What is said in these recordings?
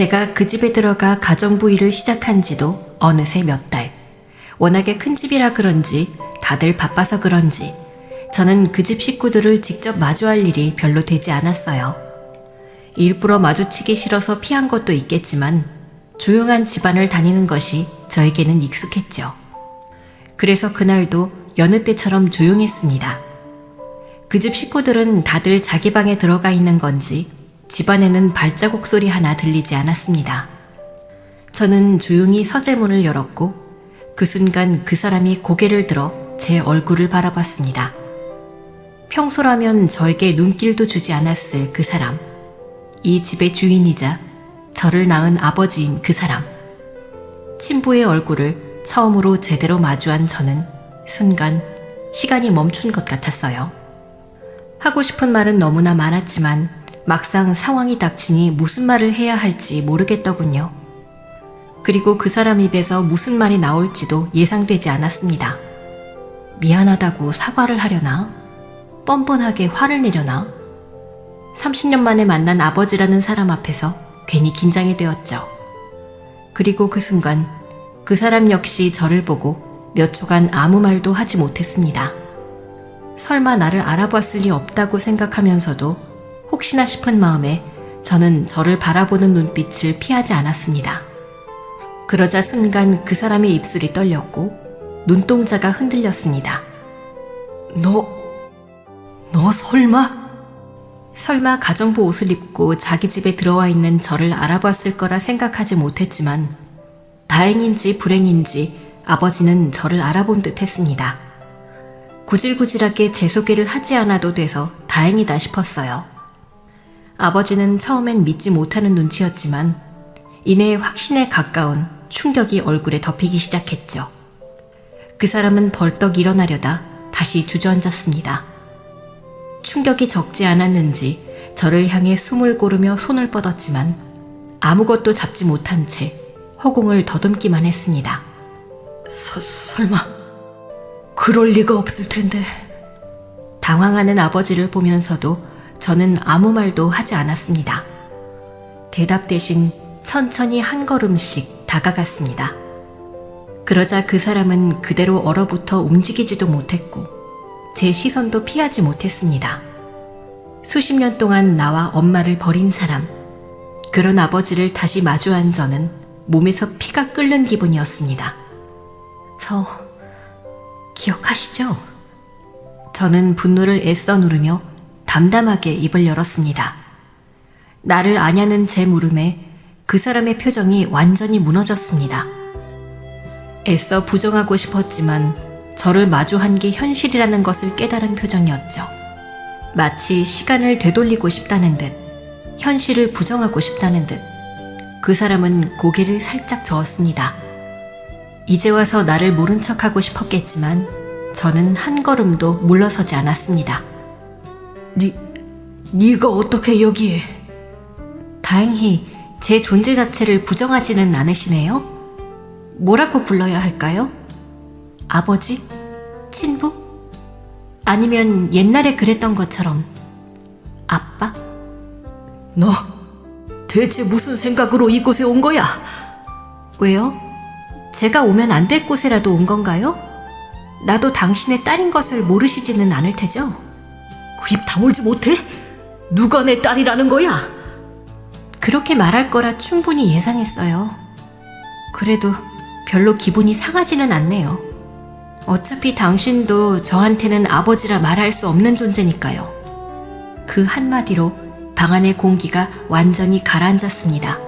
제가 그 집에 들어가 가정부 일을 시작한 지도 어느새 몇 달. 워낙에 큰 집이라 그런지 다들 바빠서 그런지 저는 그 집 식구들을 직접 마주할 일이 별로 되지 않았어요. 일부러 마주치기 싫어서 피한 것도 있겠지만 조용한 집안을 다니는 것이 저에게는 익숙했죠. 그래서 그날도 여느 때처럼 조용했습니다. 그 집 식구들은 다들 자기 방에 들어가 있는 건지 집안에는 발자국 소리 하나 들리지 않았습니다. 저는 조용히 서재문을 열었고 그 순간 그 사람이 고개를 들어 제 얼굴을 바라봤습니다. 평소라면 저에게 눈길도 주지 않았을 그 사람. 이 집의 주인이자 저를 낳은 아버지인 그 사람. 친부의 얼굴을 처음으로 제대로 마주한 저는 순간 시간이 멈춘 것 같았어요. 하고 싶은 말은 너무나 많았지만 막상 상황이 닥치니 무슨 말을 해야 할지 모르겠더군요. 그리고 그 사람 입에서 무슨 말이 나올지도 예상되지 않았습니다. 미안하다고 사과를 하려나? 뻔뻔하게 화를 내려나? 30년 만에 만난 아버지라는 사람 앞에서 괜히 긴장이 되었죠. 그리고 그 순간 그 사람 역시 저를 보고 몇 초간 아무 말도 하지 못했습니다. 설마 나를 알아봤을 리 없다고 생각하면서도 혹시나 싶은 마음에 저는 저를 바라보는 눈빛을 피하지 않았습니다. 그러자 순간 그 사람의 입술이 떨렸고 눈동자가 흔들렸습니다. 너 설마? 설마 가정부 옷을 입고 자기 집에 들어와 있는 저를 알아봤을 거라 생각하지 못했지만 다행인지 불행인지 아버지는 저를 알아본 듯 했습니다. 구질구질하게 제 소개를 하지 않아도 돼서 다행이다 싶었어요. 아버지는 처음엔 믿지 못하는 눈치였지만 이내 확신에 가까운 충격이 얼굴에 덮이기 시작했죠. 그 사람은 벌떡 일어나려다 다시 주저앉았습니다. 충격이 적지 않았는지 저를 향해 숨을 고르며 손을 뻗었지만 아무것도 잡지 못한 채 허공을 더듬기만 했습니다. 설마 그럴 리가 없을 텐데. 당황하는 아버지를 보면서도 저는 아무 말도 하지 않았습니다. 대답 대신 천천히 한 걸음씩 다가갔습니다. 그러자 그 사람은 그대로 얼어붙어 움직이지도 못했고 제 시선도 피하지 못했습니다. 수십 년 동안 나와 엄마를 버린 사람, 그런 아버지를 다시 마주한 저는 몸에서 피가 끓는 기분이었습니다. 저 기억하시죠? 저는 분노를 애써 누르며 담담하게 입을 열었습니다. 나를 아냐는 제 물음에 그 사람의 표정이 완전히 무너졌습니다. 애써 부정하고 싶었지만 저를 마주한 게 현실이라는 것을 깨달은 표정이었죠. 마치 시간을 되돌리고 싶다는 듯, 현실을 부정하고 싶다는 듯. 그 사람은 고개를 살짝 저었습니다. 이제 와서 나를 모른 척하고 싶었겠지만 저는 한 걸음도 물러서지 않았습니다. 네가 어떻게 여기에? 다행히 제 존재 자체를 부정하지는 않으시네요. 뭐라고 불러야 할까요? 아버지? 친부? 아니면 옛날에 그랬던 것처럼 아빠? 너 대체 무슨 생각으로 이곳에 온 거야? 왜요? 제가 오면 안 될 곳에라도 온 건가요? 나도 당신의 딸인 것을 모르시지는 않을 테죠? 그 입 다물지 못해? 누가 내 딸이라는 거야? 그렇게 말할 거라 충분히 예상했어요. 그래도 별로 기분이 상하지는 않네요. 어차피 당신도 저한테는 아버지라 말할 수 없는 존재니까요. 그 한마디로 방 안의 공기가 완전히 가라앉았습니다.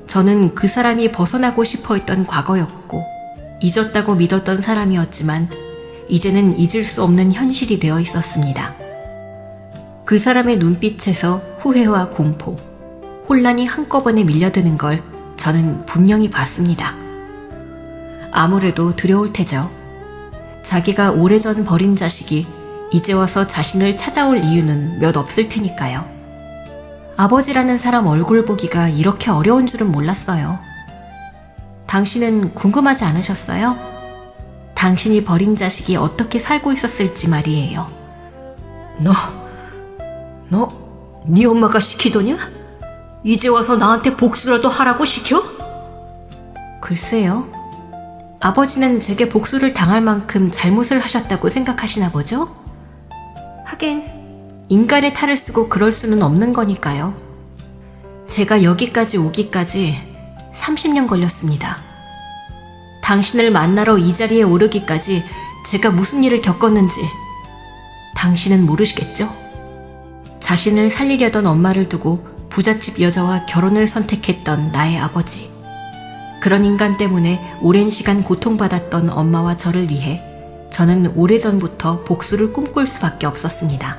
저는 그 사람이 벗어나고 싶어 했던 과거였고 잊었다고 믿었던 사람이었지만 이제는 잊을 수 없는 현실이 되어 있었습니다. 그 사람의 눈빛에서 후회와 공포, 혼란이 한꺼번에 밀려드는 걸 저는 분명히 봤습니다. 아무래도 두려울 테죠. 자기가 오래전 버린 자식이 이제 와서 자신을 찾아올 이유는 몇 없을 테니까요. 아버지라는 사람 얼굴 보기가 이렇게 어려운 줄은 몰랐어요. 당신은 궁금하지 않으셨어요? 당신이 버린 자식이 어떻게 살고 있었을지 말이에요. 너 네 엄마가 시키더냐? 이제 와서 나한테 복수라도 하라고 시켜? 글쎄요. 아버지는 제게 복수를 당할 만큼 잘못을 하셨다고 생각하시나 보죠? 하긴 인간의 탈을 쓰고 그럴 수는 없는 거니까요. 제가 여기까지 오기까지 30년 걸렸습니다. 당신을 만나러 이 자리에 오르기까지 제가 무슨 일을 겪었는지 당신은 모르시겠죠? 자신을 살리려던 엄마를 두고 부잣집 여자와 결혼을 선택했던 나의 아버지. 그런 인간 때문에 오랜 시간 고통받았던 엄마와 저를 위해 저는 오래전부터 복수를 꿈꿀 수밖에 없었습니다.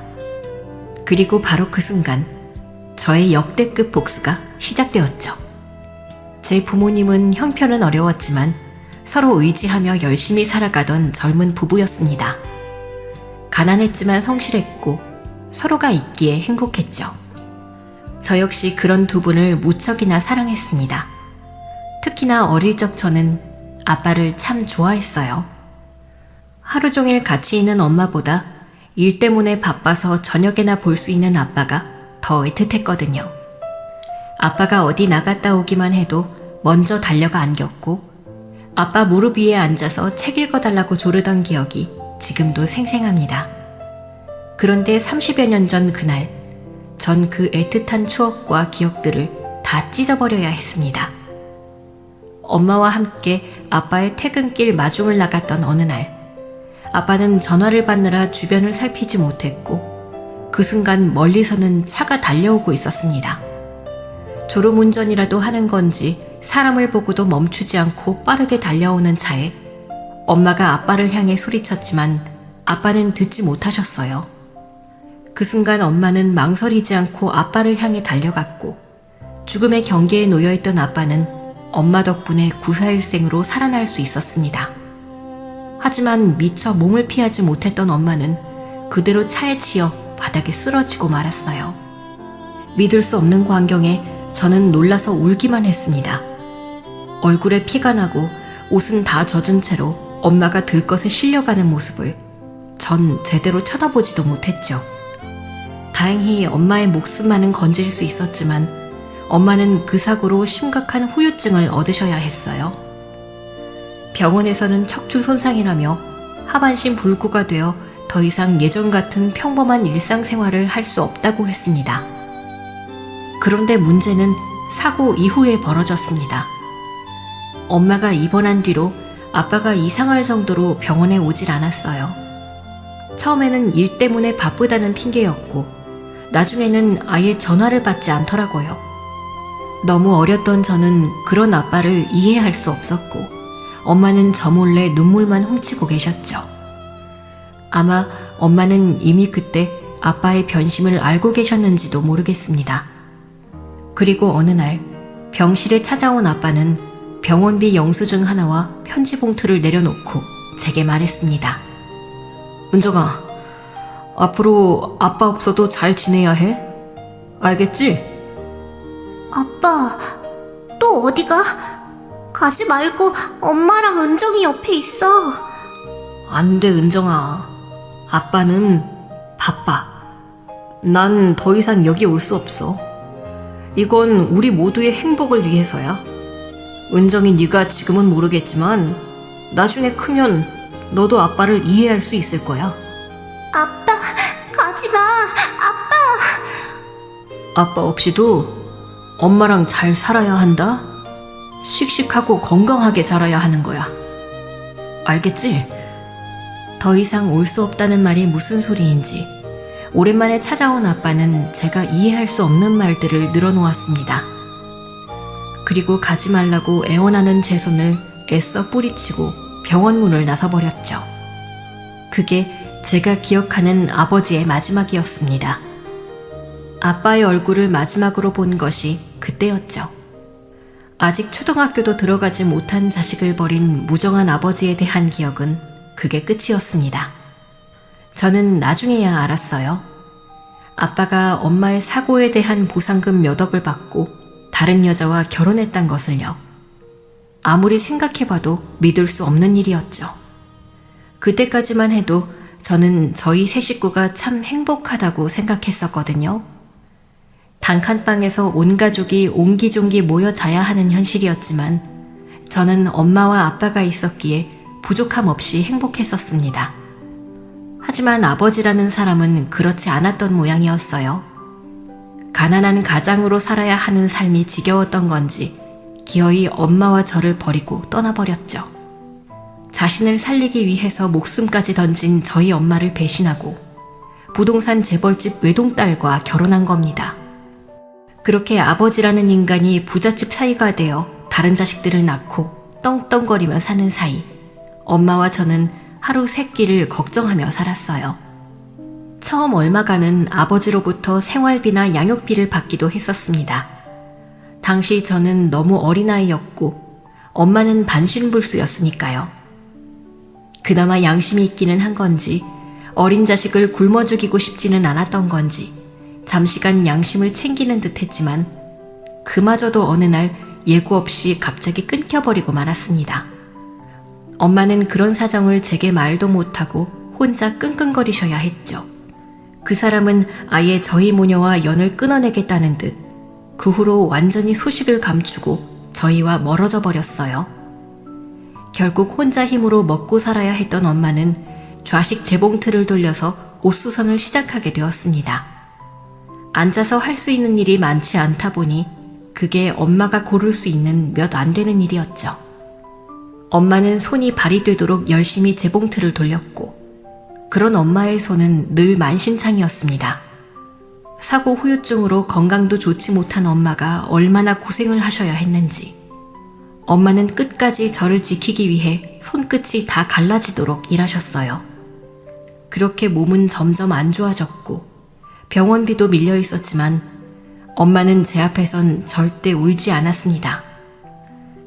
그리고 바로 그 순간 저의 역대급 복수가 시작되었죠. 제 부모님은 형편은 어려웠지만 서로 의지하며 열심히 살아가던 젊은 부부였습니다. 가난했지만 성실했고 서로가 있기에 행복했죠. 저 역시 그런 두 분을 무척이나 사랑했습니다. 특히나 어릴 적 저는 아빠를 참 좋아했어요. 하루 종일 같이 있는 엄마보다 일 때문에 바빠서 저녁에나 볼 수 있는 아빠가 더 애틋했거든요. 아빠가 어디 나갔다 오기만 해도 먼저 달려가 안겼고 아빠 무릎 위에 앉아서 책 읽어달라고 조르던 기억이 지금도 생생합니다. 그런데 30여 년 전 그날, 전 그 애틋한 추억과 기억들을 다 찢어버려야 했습니다. 엄마와 함께 아빠의 퇴근길 마중을 나갔던 어느 날, 아빠는 전화를 받느라 주변을 살피지 못했고 그 순간 멀리서는 차가 달려오고 있었습니다. 졸음운전이라도 하는 건지 사람을 보고도 멈추지 않고 빠르게 달려오는 차에 엄마가 아빠를 향해 소리쳤지만 아빠는 듣지 못하셨어요. 그 순간 엄마는 망설이지 않고 아빠를 향해 달려갔고 죽음의 경계에 놓여있던 아빠는 엄마 덕분에 구사일생으로 살아날 수 있었습니다. 하지만 미처 몸을 피하지 못했던 엄마는 그대로 차에 치여 바닥에 쓰러지고 말았어요. 믿을 수 없는 광경에 저는 놀라서 울기만 했습니다. 얼굴에 피가 나고 옷은 다 젖은 채로 엄마가 들것에 실려가는 모습을 전 제대로 쳐다보지도 못했죠. 다행히 엄마의 목숨만은 건질 수 있었지만 엄마는 그 사고로 심각한 후유증을 얻으셔야 했어요. 병원에서는 척추 손상이라며 하반신 불구가 되어 더 이상 예전 같은 평범한 일상생활을 할 수 없다고 했습니다. 그런데 문제는 사고 이후에 벌어졌습니다. 엄마가 입원한 뒤로 아빠가 이상할 정도로 병원에 오질 않았어요. 처음에는 일 때문에 바쁘다는 핑계였고 나중에는 아예 전화를 받지 않더라고요. 너무 어렸던 저는 그런 아빠를 이해할 수 없었고 엄마는 저 몰래 눈물만 훔치고 계셨죠. 아마 엄마는 이미 그때 아빠의 변심을 알고 계셨는지도 모르겠습니다. 그리고 어느 날 병실에 찾아온 아빠는 병원비 영수증 하나와 편지 봉투를 내려놓고 제게 말했습니다. 은정아, 앞으로 아빠 없어도 잘 지내야 해. 알겠지? 아빠, 또 어디가? 가지 말고 엄마랑 은정이 옆에 있어. 안 돼, 은정아. 아빠는 바빠. 난 더 이상 여기 올 수 없어. 이건 우리 모두의 행복을 위해서야. 은정이 네가 지금은 모르겠지만 나중에 크면 너도 아빠를 이해할 수 있을 거야. 아빠, 가지 마. 아빠 없이도 엄마랑 잘 살아야 한다. 씩씩하고 건강하게 자라야 하는 거야. 알겠지? 더 이상 올 수 없다는 말이 무슨 소리인지 오랜만에 찾아온 아빠는 제가 이해할 수 없는 말들을 늘어놓았습니다. 그리고 가지 말라고 애원하는 제 손을 애써 뿌리치고 병원 문을 나서버렸죠. 그게 제가 기억하는 아버지의 마지막이었습니다. 아빠의 얼굴을 마지막으로 본 것이 그때였죠. 아직 초등학교도 들어가지 못한 자식을 버린 무정한 아버지에 대한 기억은 그게 끝이었습니다. 저는 나중에야 알았어요. 아빠가 엄마의 사고에 대한 보상금 몇 억을 받고 다른 여자와 결혼했단 것을요. 아무리 생각해봐도 믿을 수 없는 일이었죠. 그때까지만 해도 저는 저희 세 식구가 참 행복하다고 생각했었거든요. 단칸방에서 온 가족이 옹기종기 모여 자야 하는 현실이었지만 저는 엄마와 아빠가 있었기에 부족함 없이 행복했었습니다. 하지만 아버지라는 사람은 그렇지 않았던 모양이었어요. 가난한 가장으로 살아야 하는 삶이 지겨웠던 건지 기어이 엄마와 저를 버리고 떠나버렸죠. 자신을 살리기 위해서 목숨까지 던진 저희 엄마를 배신하고 부동산 재벌집 외동딸과 결혼한 겁니다. 그렇게 아버지라는 인간이 부잣집 사이가 되어 다른 자식들을 낳고 떵떵거리며 사는 사이 엄마와 저는 하루 세 끼를 걱정하며 살았어요. 처음 얼마간은 아버지로부터 생활비나 양육비를 받기도 했었습니다. 당시 저는 너무 어린아이였고 엄마는 반신불수였으니까요. 그나마 양심이 있기는 한 건지 어린 자식을 굶어 죽이고 싶지는 않았던 건지 잠시간 양심을 챙기는 듯 했지만 그마저도 어느 날 예고 없이 갑자기 끊겨버리고 말았습니다. 엄마는 그런 사정을 제게 말도 못하고 혼자 끙끙거리셔야 했죠. 그 사람은 아예 저희 모녀와 연을 끊어내겠다는 듯 그 후로 완전히 소식을 감추고 저희와 멀어져 버렸어요. 결국 혼자 힘으로 먹고 살아야 했던 엄마는 좌식 재봉틀을 돌려서 옷수선을 시작하게 되었습니다. 앉아서 할 수 있는 일이 많지 않다 보니 그게 엄마가 고를 수 있는 몇 안 되는 일이었죠. 엄마는 손이 발이 되도록 열심히 재봉틀을 돌렸고 그런 엄마의 손은 늘 만신창이었습니다. 사고 후유증으로 건강도 좋지 못한 엄마가 얼마나 고생을 하셔야 했는지 엄마는 끝까지 저를 지키기 위해 손끝이 다 갈라지도록 일하셨어요. 그렇게 몸은 점점 안 좋아졌고 병원비도 밀려 있었지만 엄마는 제 앞에선 절대 울지 않았습니다.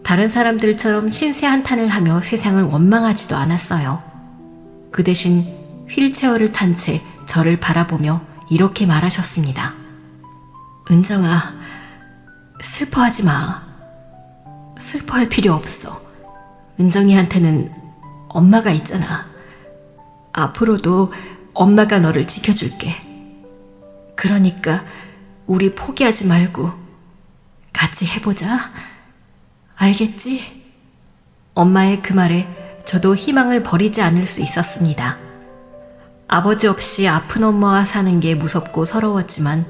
다른 사람들처럼 신세 한탄을 하며 세상을 원망하지도 않았어요. 그 대신 휠체어를 탄 채 저를 바라보며 이렇게 말하셨습니다. 은정아, 슬퍼하지 마. 슬퍼할 필요 없어. 은정이한테는 엄마가 있잖아. 앞으로도 엄마가 너를 지켜줄게. 그러니까 우리 포기하지 말고 같이 해보자. 알겠지? 엄마의 그 말에 저도 희망을 버리지 않을 수 있었습니다. 아버지 없이 아픈 엄마와 사는 게 무섭고 서러웠지만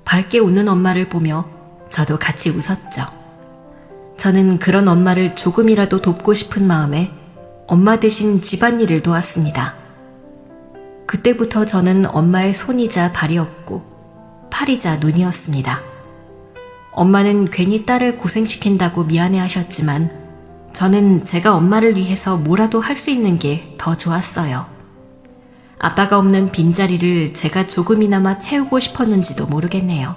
밝게 웃는 엄마를 보며 저도 같이 웃었죠. 저는 그런 엄마를 조금이라도 돕고 싶은 마음에 엄마 대신 집안일을 도왔습니다. 그때부터 저는 엄마의 손이자 발이었고 팔이자 눈이었습니다. 엄마는 괜히 딸을 고생시킨다고 미안해하셨지만 저는 제가 엄마를 위해서 뭐라도 할 수 있는 게 더 좋았어요. 아빠가 없는 빈자리를 제가 조금이나마 채우고 싶었는지도 모르겠네요.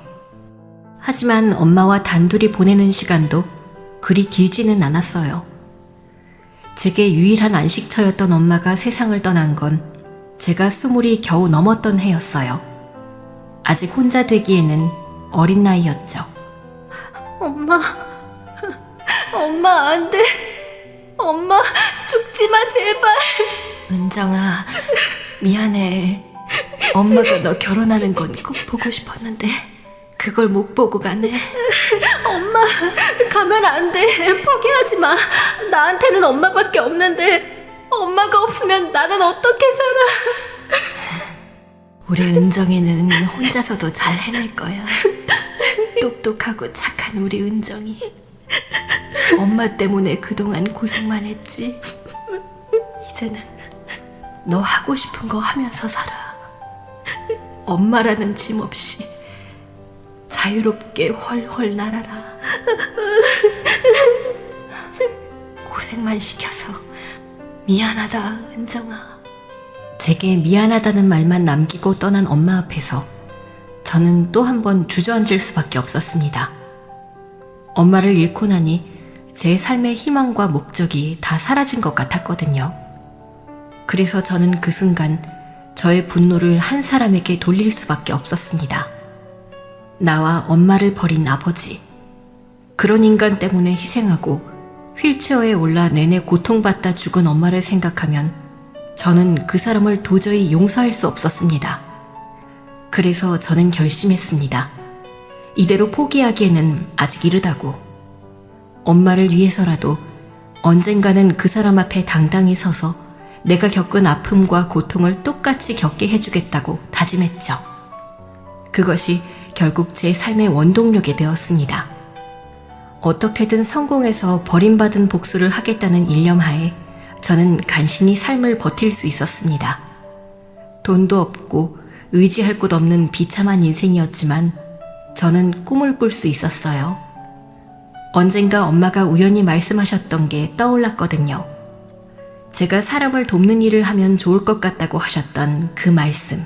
하지만 엄마와 단둘이 보내는 시간도 그리 길지는 않았어요. 제게 유일한 안식처였던 엄마가 세상을 떠난 건 제가 20이 겨우 넘었던 해였어요. 아직 혼자 되기에는 어린 나이였죠. 엄마, 엄마 안 돼. 엄마 죽지 마 제발. 은정아, 미안해. 엄마가 너 결혼하는 건 꼭 보고 싶었는데 그걸 못 보고 가네. 엄마 가면 안 돼. 포기하지 마. 나한테는 엄마밖에 없는데 엄마가 없으면 나는 어떻게 살아. 우리 은정이는 혼자서도 잘 해낼 거야. 똑똑하고 착한 우리 은정이. 엄마 때문에 그동안 고생만 했지. 이제는 너 하고 싶은 거 하면서 살아. 엄마라는 짐 없이 자유롭게 훨훨 날아라. 고생만 시켜서 미안하다, 은정아. 제게 미안하다는 말만 남기고 떠난 엄마 앞에서 저는 또 한 번 주저앉을 수밖에 없었습니다. 엄마를 잃고 나니 제 삶의 희망과 목적이 다 사라진 것 같았거든요. 그래서 저는 그 순간 저의 분노를 한 사람에게 돌릴 수밖에 없었습니다. 나와 엄마를 버린 아버지. 그런 인간 때문에 희생하고 휠체어에 올라 내내 고통받다 죽은 엄마를 생각하면 저는 그 사람을 도저히 용서할 수 없었습니다. 그래서 저는 결심했습니다. 이대로 포기하기에는 아직 이르다고. 엄마를 위해서라도 언젠가는 그 사람 앞에 당당히 서서 내가 겪은 아픔과 고통을 똑같이 겪게 해주겠다고 다짐했죠. 그것이 결국 제 삶의 원동력이 되었습니다. 어떻게든 성공해서 버림받은 복수를 하겠다는 일념하에 저는 간신히 삶을 버틸 수 있었습니다. 돈도 없고 의지할 곳 없는 비참한 인생이었지만 저는 꿈을 꿀 수 있었어요. 언젠가 엄마가 우연히 말씀하셨던 게 떠올랐거든요. 제가 사람을 돕는 일을 하면 좋을 것 같다고 하셨던 그 말씀.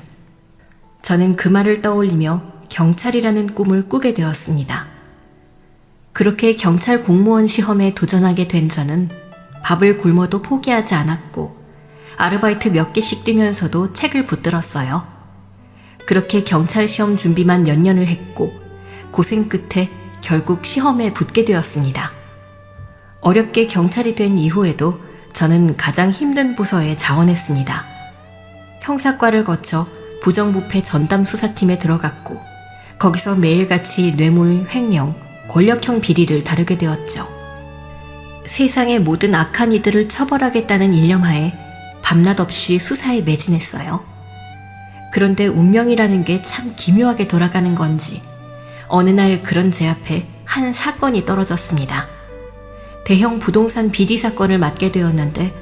저는 그 말을 떠올리며 경찰이라는 꿈을 꾸게 되었습니다. 그렇게 경찰 공무원 시험에 도전하게 된 저는 밥을 굶어도 포기하지 않았고 아르바이트 몇 개씩 뛰면서도 책을 붙들었어요. 그렇게 경찰 시험 준비만 몇 년을 했고 고생 끝에 결국 시험에 붙게 되었습니다. 어렵게 경찰이 된 이후에도 저는 가장 힘든 부서에 자원했습니다. 형사과를 거쳐 부정부패 전담 수사팀에 들어갔고 거기서 매일같이 뇌물, 횡령, 권력형 비리를 다루게 되었죠. 세상의 모든 악한 이들을 처벌하겠다는 일념하에 밤낮 없이 수사에 매진했어요. 그런데 운명이라는 게 참 기묘하게 돌아가는 건지 어느 날 그런 제 앞에 한 사건이 떨어졌습니다. 대형 부동산 비리 사건을 맡게 되었는데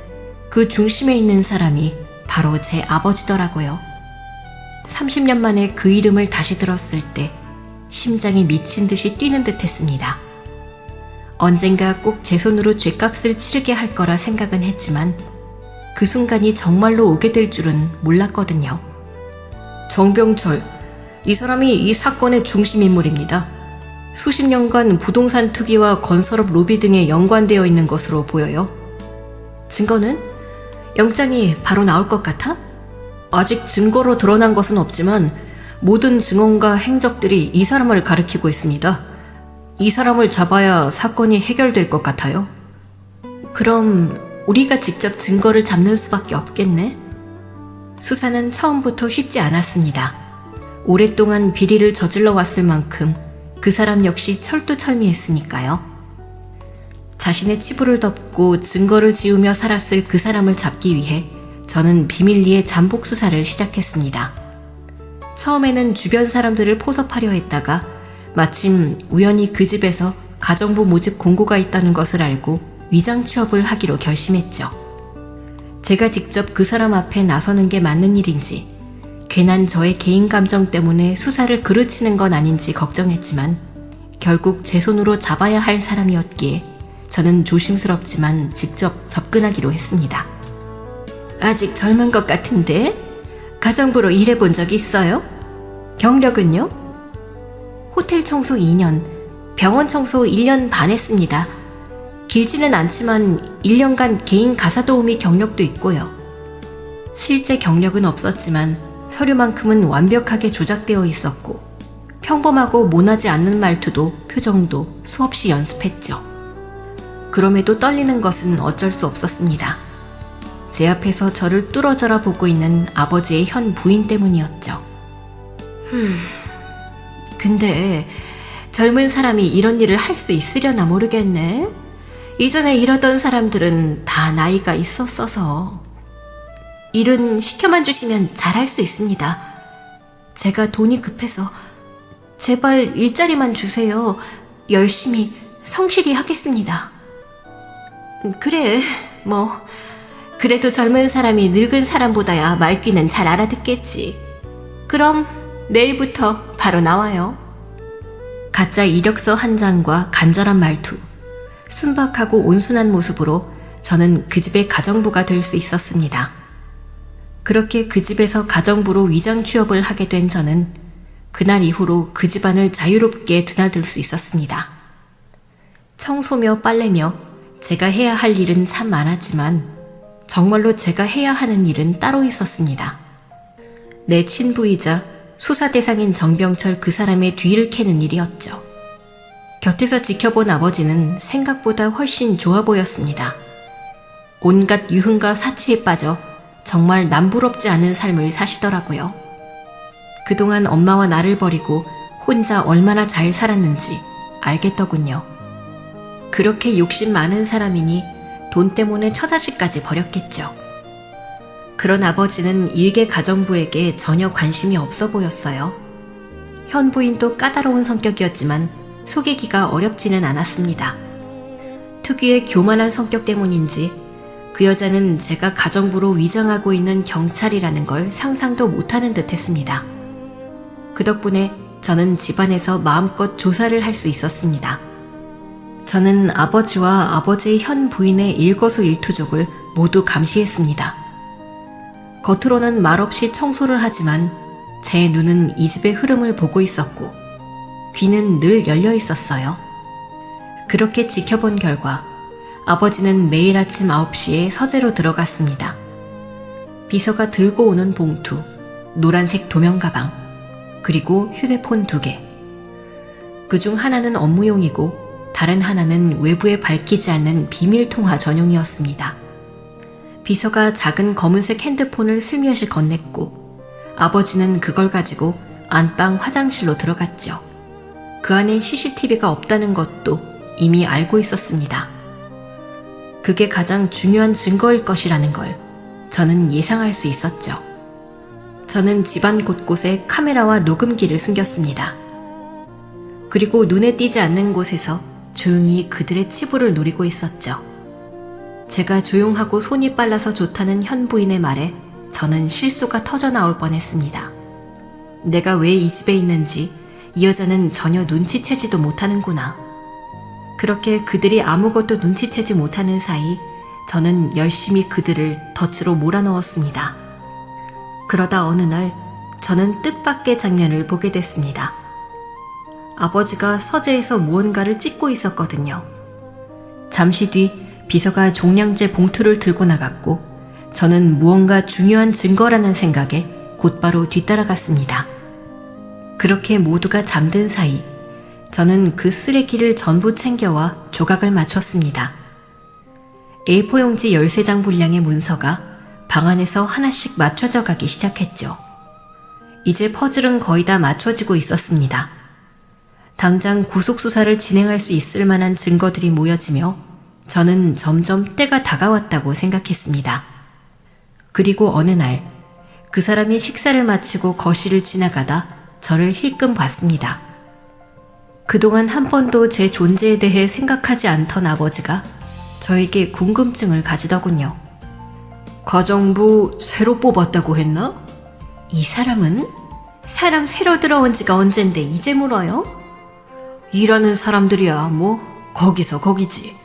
그 중심에 있는 사람이 바로 제 아버지더라고요. 30년 만에 그 이름을 다시 들었을 때 심장이 미친 듯이 뛰는 듯 했습니다. 언젠가 꼭 제 손으로 죗값을 치르게 할 거라 생각은 했지만 그 순간이 정말로 오게 될 줄은 몰랐거든요. 정병철, 이 사람이 이 사건의 중심인물입니다. 수십 년간 부동산 투기와 건설업 로비 등에 연관되어 있는 것으로 보여요. 증거는? 영장이 바로 나올 것 같아? 아직 증거로 드러난 것은 없지만 모든 증언과 행적들이 이 사람을 가리키고 있습니다. 이 사람을 잡아야 사건이 해결될 것 같아요. 그럼 우리가 직접 증거를 잡는 수밖에 없겠네? 수사는 처음부터 쉽지 않았습니다. 오랫동안 비리를 저질러 왔을 만큼 그 사람 역시 철두철미했으니까요. 자신의 치부를 덮고 증거를 지우며 살았을 그 사람을 잡기 위해 저는 비밀리에 잠복 수사를 시작했습니다. 처음에는 주변 사람들을 포섭하려 했다가 마침 우연히 그 집에서 가정부 모집 공고가 있다는 것을 알고 위장 취업을 하기로 결심했죠. 제가 직접 그 사람 앞에 나서는 게 맞는 일인지 괜한 저의 개인 감정 때문에 수사를 그르치는 건 아닌지 걱정했지만 결국 제 손으로 잡아야 할 사람이었기에 저는 조심스럽지만 직접 접근하기로 했습니다. 아직 젊은 것 같은데 가정부로 일해본 적 있어요? 경력은요? 호텔 청소 2년, 병원 청소 1년 반 했습니다. 길지는 않지만 1년간 개인 가사 도우미 경력도 있고요. 실제 경력은 없었지만 서류만큼은 완벽하게 조작되어 있었고 평범하고 모나지 않는 말투도 표정도 수없이 연습했죠. 그럼에도 떨리는 것은 어쩔 수 없었습니다. 제 앞에서 저를 뚫어져라 보고 있는 아버지의 현 부인 때문이었죠. 근데 젊은 사람이 이런 일을 할 수 있으려나 모르겠네. 이전에 이러던 사람들은 다 나이가 있었어서. 일은 시켜만 주시면 잘할 수 있습니다. 제가 돈이 급해서 제발 일자리만 주세요. 열심히 성실히 하겠습니다. 그래, 그래도 젊은 사람이 늙은 사람보다야 말귀는 잘 알아듣겠지. 그럼 내일부터 바로 나와요. 가짜 이력서 한 장과 간절한 말투, 순박하고 온순한 모습으로 저는 그 집의 가정부가 될 수 있었습니다. 그렇게 그 집에서 가정부로 위장 취업을 하게 된 저는 그날 이후로 그 집안을 자유롭게 드나들 수 있었습니다. 청소며 빨래며 제가 해야 할 일은 참 많았지만 정말로 제가 해야 하는 일은 따로 있었습니다. 내 친부이자 수사 대상인 정병철 그 사람의 뒤를 캐는 일이었죠. 곁에서 지켜본 아버지는 생각보다 훨씬 좋아 보였습니다. 온갖 유흥과 사치에 빠져 정말 남부럽지 않은 삶을 사시더라고요. 그동안 엄마와 나를 버리고 혼자 얼마나 잘 살았는지 알겠더군요. 그렇게 욕심 많은 사람이니 돈 때문에 처자식까지 버렸겠죠. 그런 아버지는 일개 가정부에게 전혀 관심이 없어 보였어요. 현 부인도 까다로운 성격이었지만 속이기가 어렵지는 않았습니다. 특유의 교만한 성격 때문인지 그 여자는 제가 가정부로 위장하고 있는 경찰이라는 걸 상상도 못하는 듯 했습니다. 그 덕분에 저는 집안에서 마음껏 조사를 할 수 있었습니다. 저는 아버지와 아버지의 현 부인의 일거수일투족을 모두 감시했습니다. 겉으로는 말없이 청소를 하지만 제 눈은 이 집의 흐름을 보고 있었고 귀는 늘 열려 있었어요. 그렇게 지켜본 결과 아버지는 매일 아침 9시에 서재로 들어갔습니다. 비서가 들고 오는 봉투, 노란색 도면 가방, 그리고 휴대폰 2개. 그중 하나는 업무용이고 다른 하나는 외부에 밝히지 않는 비밀 통화 전용이었습니다. 비서가 작은 검은색 핸드폰을 슬며시 건넸고 아버지는 그걸 가지고 안방 화장실로 들어갔죠. 그 안엔 CCTV가 없다는 것도 이미 알고 있었습니다. 그게 가장 중요한 증거일 것이라는 걸 저는 예상할 수 있었죠. 저는 집안 곳곳에 카메라와 녹음기를 숨겼습니다. 그리고 눈에 띄지 않는 곳에서 조용히 그들의 치부를 노리고 있었죠. 제가 조용하고 손이 빨라서 좋다는 현 부인의 말에 저는 실수가 터져 나올 뻔했습니다. 내가 왜 이 집에 있는지 이 여자는 전혀 눈치채지도 못하는구나. 그렇게 그들이 아무것도 눈치채지 못하는 사이 저는 열심히 그들을 덫으로 몰아넣었습니다. 그러다 어느 날 저는 뜻밖의 장면을 보게 됐습니다. 아버지가 서재에서 무언가를 찍고 있었거든요. 잠시 뒤 비서가 종량제 봉투를 들고 나갔고 저는 무언가 중요한 증거라는 생각에 곧바로 뒤따라갔습니다. 그렇게 모두가 잠든 사이 저는 그 쓰레기를 전부 챙겨와 조각을 맞췄습니다. A4 용지 13장 분량의 문서가 방 안에서 하나씩 맞춰져 가기 시작했죠. 이제 퍼즐은 거의 다 맞춰지고 있었습니다. 당장 구속수사를 진행할 수 있을 만한 증거들이 모여지며 저는 점점 때가 다가왔다고 생각했습니다. 그리고 어느 날 그 사람이 식사를 마치고 거실을 지나가다 저를 힐끔 봤습니다. 그동안 한 번도 제 존재에 대해 생각하지 않던 아버지가 저에게 궁금증을 가지더군요. 가정부 새로 뽑았다고 했나? 이 사람은? 사람 새로 들어온 지가 언젠데 이제 물어요? 일하는 사람들이야 뭐 거기서 거기지.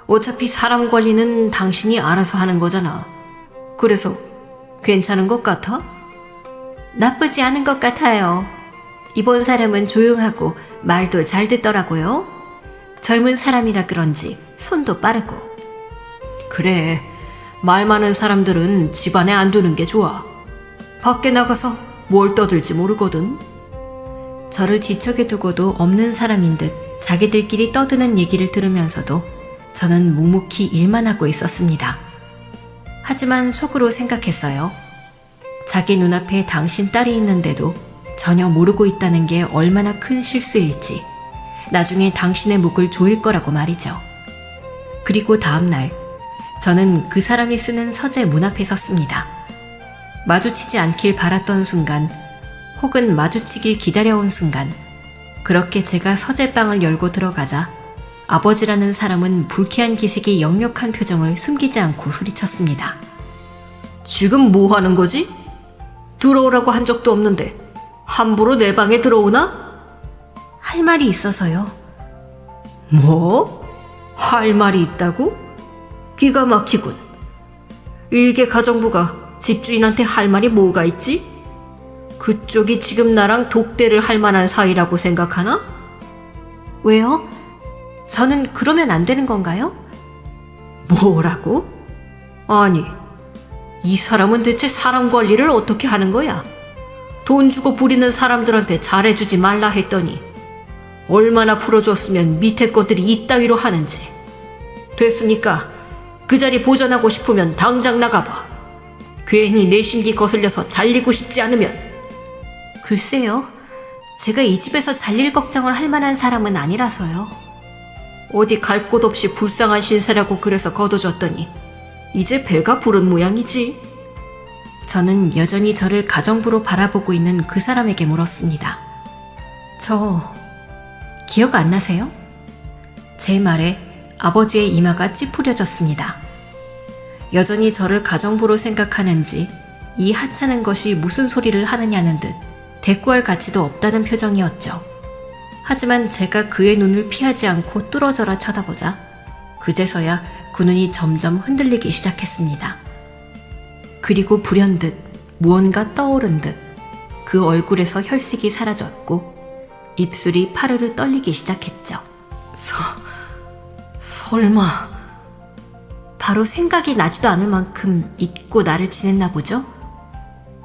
어차피 사람 관리는 당신이 알아서 하는 거잖아. 그래서 괜찮은 것 같아? 나쁘지 않은 것 같아요. 이번 사람은 조용하고 말도 잘 듣더라고요. 젊은 사람이라 그런지 손도 빠르고. 그래, 말 많은 사람들은 집안에 안 두는 게 좋아. 밖에 나가서 뭘 떠들지 모르거든. 저를 지척에 두고도 없는 사람인 듯 자기들끼리 떠드는 얘기를 들으면서도 저는 묵묵히 일만 하고 있었습니다. 하지만 속으로 생각했어요. 자기 눈앞에 당신 딸이 있는데도 전혀 모르고 있다는 게 얼마나 큰 실수일지 나중에 당신의 묵을 조일 거라고 말이죠. 그리고 다음 날 저는 그 사람이 쓰는 서재 문 앞에 섰습니다. 마주치지 않길 바랐던 순간 혹은 마주치길 기다려온 순간 그렇게 제가 서재방을 열고 들어가자 아버지라는 사람은 불쾌한 기색이 역력한 표정을 숨기지 않고 소리쳤습니다. 지금 뭐 하는 거지? 들어오라고 한 적도 없는데 함부로 내 방에 들어오나? 할 말이 있어서요. 뭐? 할 말이 있다고? 기가 막히군. 일개 가정부가 집주인한테 할 말이 뭐가 있지? 그쪽이 지금 나랑 독대를 할 만한 사이라고 생각하나? 왜요? 저는 그러면 안 되는 건가요? 뭐라고? 아니, 이 사람은 대체 사람 관리를 어떻게 하는 거야? 돈 주고 부리는 사람들한테 잘해주지 말라 했더니 얼마나 풀어줬으면 밑에 것들이 이따위로 하는지. 됐으니까 그 자리 보전하고 싶으면 당장 나가봐. 괜히 내 심기 거슬려서 잘리고 싶지 않으면. 글쎄요, 제가 이 집에서 잘일 걱정을 할 만한 사람은 아니라서요. 어디 갈 곳 없이 불쌍한 신세라고 그래서 거둬줬더니 이제 배가 부른 모양이지. 저는 여전히 저를 가정부로 바라보고 있는 그 사람에게 물었습니다. 저 기억 안 나세요? 제 말에 아버지의 이마가 찌푸려졌습니다. 여전히 저를 가정부로 생각하는지 이 하찮은 것이 무슨 소리를 하느냐는 듯 대꾸할 가치도 없다는 표정이었죠. 하지만 제가 그의 눈을 피하지 않고 뚫어져라 쳐다보자 그제서야 그 눈이 점점 흔들리기 시작했습니다. 그리고 불현듯 무언가 떠오른 듯 그 얼굴에서 혈색이 사라졌고 입술이 파르르 떨리기 시작했죠. 설마. 바로 생각이 나지도 않을 만큼 잊고 나를 지냈나 보죠?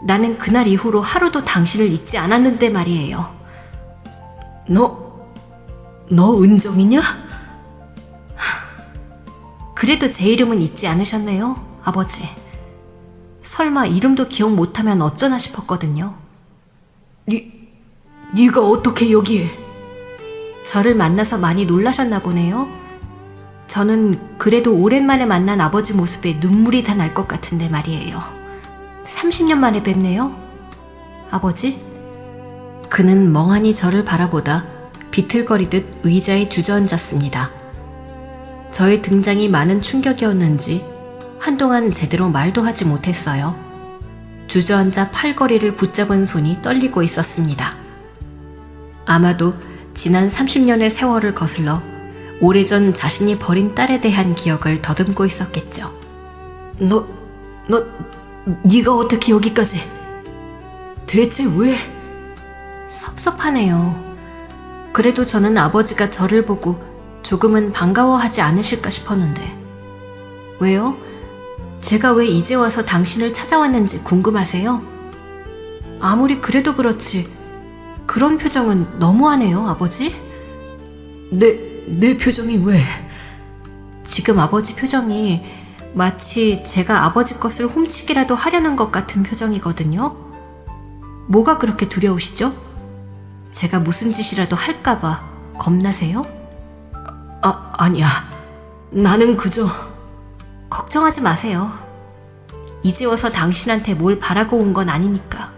나는 그날 이후로 하루도 당신을 잊지 않았는데 말이에요. 너 은정이냐? 그래도 제 이름은 잊지 않으셨네요, 아버지. 설마 이름도 기억 못하면 어쩌나 싶었거든요. 네가 어떻게 여기에? 저를 만나서 많이 놀라셨나 보네요. 저는 그래도 오랜만에 만난 아버지 모습에 눈물이 다 날 것 같은데 말이에요. 30년 만에 뵙네요, 아버지. 그는 멍하니 저를 바라보다 비틀거리듯 의자에 주저앉았습니다. 저의 등장이 많은 충격이었는지 한동안 제대로 말도 하지 못했어요. 주저앉아 팔걸이를 붙잡은 손이 떨리고 있었습니다. 아마도 지난 30년의 세월을 거슬러 오래전 자신이 버린 딸에 대한 기억을 더듬고 있었겠죠. 네가 어떻게 여기까지? 대체 왜? 섭섭하네요. 그래도 저는 아버지가 저를 보고 조금은 반가워하지 않으실까 싶었는데. 왜요? 제가 왜 이제 와서 당신을 찾아왔는지 궁금하세요? 아무리 그래도 그렇지 그런 표정은 너무하네요, 아버지. 내 표정이 왜? 지금 아버지 표정이 마치 제가 아버지 것을 훔치기라도 하려는 것 같은 표정이거든요. 뭐가 그렇게 두려우시죠? 제가 무슨 짓이라도 할까봐 겁나세요? 아니야. 나는 그저... 걱정하지 마세요. 이제 와서 당신한테 뭘 바라고 온 건 아니니까.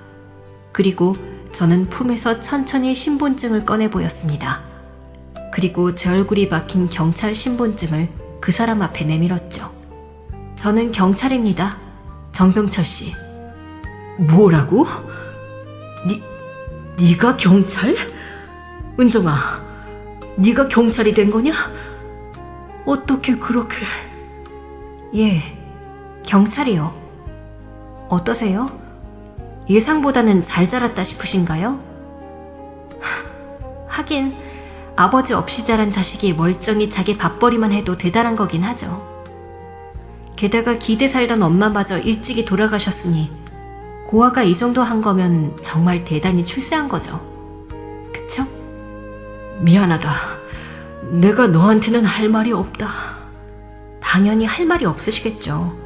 그리고 저는 품에서 천천히 신분증을 꺼내 보였습니다. 그리고 제 얼굴이 박힌 경찰 신분증을 그 사람 앞에 내밀었죠. 저는 경찰입니다. 정병철 씨. 뭐라고? 네가 경찰? 은정아, 네가 경찰이 된 거냐? 어떻게 그렇게... 예, 경찰이요. 어떠세요? 예상보다는 잘 자랐다 싶으신가요? 하긴 아버지 없이 자란 자식이 멀쩡히 자기 밥벌이만 해도 대단한 거긴 하죠. 게다가 기대 살던 엄마마저 일찍이 돌아가셨으니 고아가 이 정도 한 거면 정말 대단히 출세한 거죠. 그쵸? 미안하다. 내가 너한테는 할 말이 없다. 당연히 할 말이 없으시겠죠.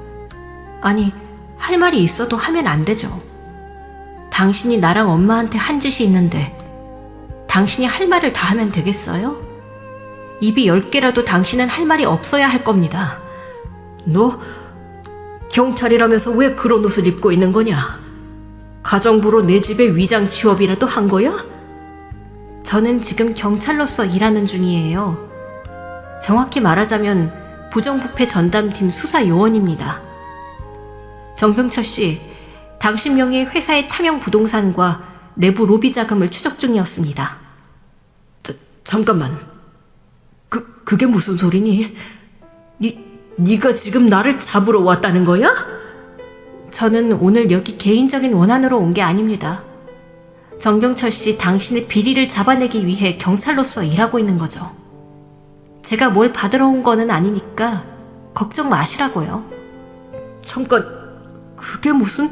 아니, 할 말이 있어도 하면 안 되죠. 당신이 나랑 엄마한테 한 짓이 있는데 당신이 할 말을 다 하면 되겠어요? 입이 10개라도 당신은 할 말이 없어야 할 겁니다. 너 경찰이라면서 왜 그런 옷을 입고 있는 거냐? 가정부로 내 집에 위장 취업이라도 한 거야? 저는 지금 경찰로서 일하는 중이에요. 정확히 말하자면 부정부패 전담팀 수사 요원입니다. 정병철 씨, 당신 명의 회사의 차명 부동산과 내부 로비 자금을 추적 중이었습니다. 잠깐만. 그게 무슨 소리니? 네가 지금 나를 잡으러 왔다는 거야? 저는 오늘 여기 개인적인 원한으로 온 게 아닙니다. 정병철 씨, 당신의 비리를 잡아내기 위해 경찰로서 일하고 있는 거죠. 제가 뭘 받으러 온 거는 아니니까 걱정 마시라고요. 잠깐, 그게 무슨...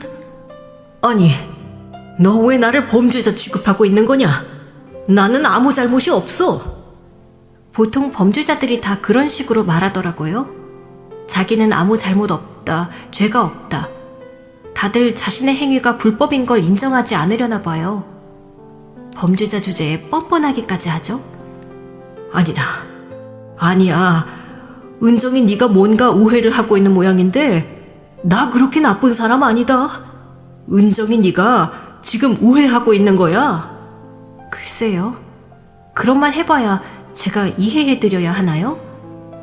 아니, 너 왜 나를 범죄자 취급하고 있는 거냐? 나는 아무 잘못이 없어. 보통 범죄자들이 다 그런 식으로 말하더라고요. 자기는 아무 잘못 없다, 죄가 없다. 다들 자신의 행위가 불법인 걸 인정하지 않으려나 봐요. 범죄자 주제에 뻔뻔하기까지 하죠? 아니다. 아니야. 은정이 네가 뭔가 오해를 하고 있는 모양인데 나 그렇게 나쁜 사람 아니다. 은정이 네가 지금 오해하고 있는 거야. 글쎄요. 그런 말 해봐야 제가 이해해드려야 하나요?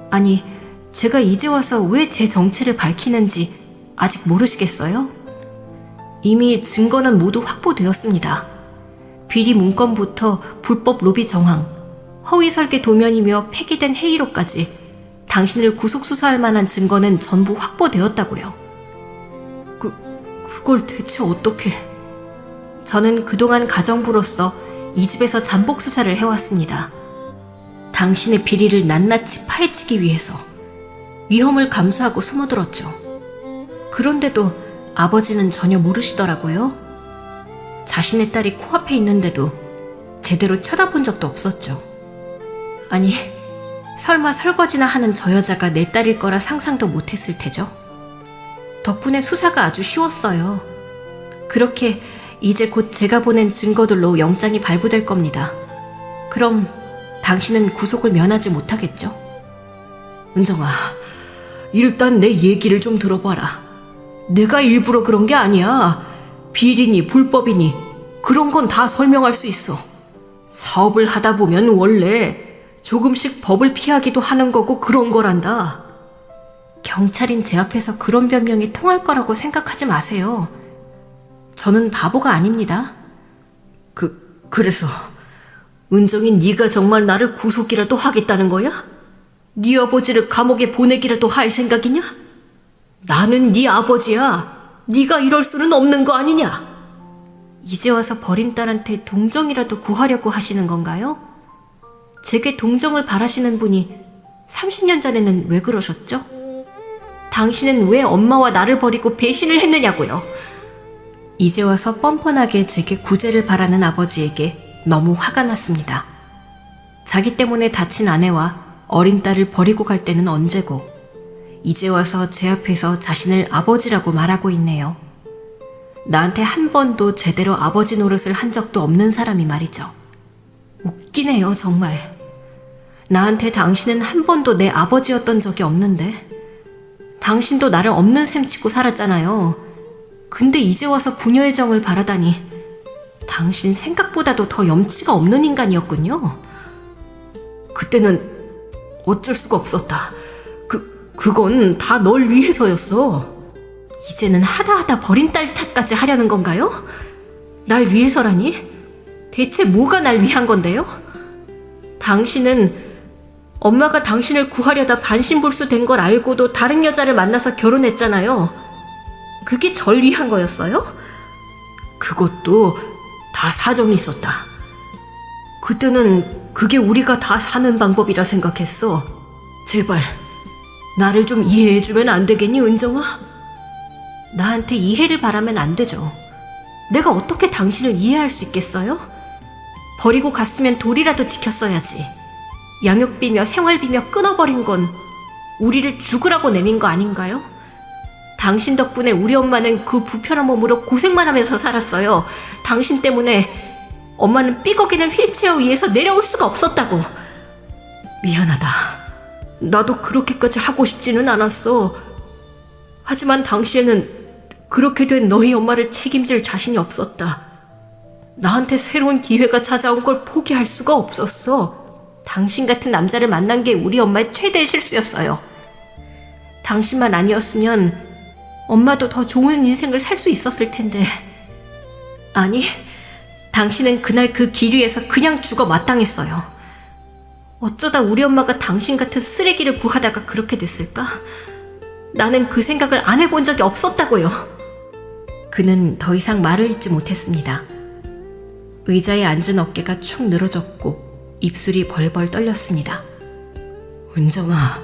아니, 제가 이제 와서 왜 제 정체를 밝히는지 아직 모르시겠어요? 이미 증거는 모두 확보되었습니다. 비리 문건부터 불법 로비 정황, 허위 설계 도면이며 폐기된 회의록까지 당신을 구속수사할 만한 증거는 전부 확보되었다고요. 그걸 대체 어떻게... 저는 그동안 가정부로서 이 집에서 잠복 수사를 해왔습니다. 당신의 비리를 낱낱이 파헤치기 위해서 위험을 감수하고 숨어들었죠. 그런데도 아버지는 전혀 모르시더라고요. 자신의 딸이 코앞에 있는데도 제대로 쳐다본 적도 없었죠. 아니, 설마 설거지나 하는 저 여자가 내 딸일 거라 상상도 못했을 테죠. 덕분에 수사가 아주 쉬웠어요. 그렇게 이제 곧 제가 보낸 증거들로 영장이 발부될 겁니다. 그럼 당신은 구속을 면하지 못하겠죠? 은정아, 일단 내 얘기를 좀 들어봐라. 내가 일부러 그런 게 아니야. 비리니 불법이니 그런 건 다 설명할 수 있어. 사업을 하다 보면 원래 조금씩 법을 피하기도 하는 거고 그런 거란다. 경찰인 제 앞에서 그런 변명이 통할 거라고 생각하지 마세요. 저는 바보가 아닙니다. 그래서 은정이 네가 정말 나를 구속이라도 하겠다는 거야? 네 아버지를 감옥에 보내기라도 할 생각이냐? 나는 네 아버지야. 네가 이럴 수는 없는 거 아니냐? 이제 와서 버린 딸한테 동정이라도 구하려고 하시는 건가요? 제게 동정을 바라시는 분이 30년 전에는 왜 그러셨죠? 당신은 왜 엄마와 나를 버리고 배신을 했느냐고요? 이제 와서 뻔뻔하게 제게 구제를 바라는 아버지에게 너무 화가 났습니다. 자기 때문에 다친 아내와 어린 딸을 버리고 갈 때는 언제고 이제 와서 제 앞에서 자신을 아버지라고 말하고 있네요. 나한테 한 번도 제대로 아버지 노릇을 한 적도 없는 사람이 말이죠. 웃기네요, 정말. 나한테 당신은 한 번도 내 아버지였던 적이 없는데 당신도 나를 없는 셈 치고 살았잖아요. 근데 이제 와서 부녀의 정을 바라다니 당신 생각보다도 더 염치가 없는 인간이었군요. 그때는 어쩔 수가 없었다. 그건 다 널 위해서였어. 이제는 하다 버린 딸 탓까지 하려는 건가요? 날 위해서라니? 대체 뭐가 날 위한 건데요? 당신은 엄마가 당신을 구하려다 반신불수 된 걸 알고도 다른 여자를 만나서 결혼했잖아요. 그게 절 위한 거였어요? 그것도 다 사정이 있었다. 그때는 그게 우리가 다 사는 방법이라 생각했어. 제발 나를 좀 이해해주면 안 되겠니, 은정아? 나한테 이해를 바라면 안 되죠. 내가 어떻게 당신을 이해할 수 있겠어요? 버리고 갔으면 돌이라도 지켰어야지. 양육비며 생활비며 끊어버린 건 우리를 죽으라고 내민 거 아닌가요? 당신 덕분에 우리 엄마는 그 부편한 몸으로 고생만 하면서 살았어요. 당신 때문에 엄마는 삐걱이는 휠체어 위에서 내려올 수가 없었다고. 미안하다. 나도 그렇게까지 하고 싶지는 않았어. 하지만 당시에는 그렇게 된 너희 엄마를 책임질 자신이 없었다. 나한테 새로운 기회가 찾아온 걸 포기할 수가 없었어. 당신 같은 남자를 만난 게 우리 엄마의 최대의 실수였어요. 당신만 아니었으면 엄마도 더 좋은 인생을 살 수 있었을 텐데. 아니, 당신은 그날 그 길 위에서 그냥 죽어 마땅했어요. 어쩌다 우리 엄마가 당신 같은 쓰레기를 구하다가 그렇게 됐을까? 나는 그 생각을 안 해본 적이 없었다고요. 그는 더 이상 말을 잇지 못했습니다. 의자에 앉은 어깨가 축 늘어졌고 입술이 벌벌 떨렸습니다. 은정아,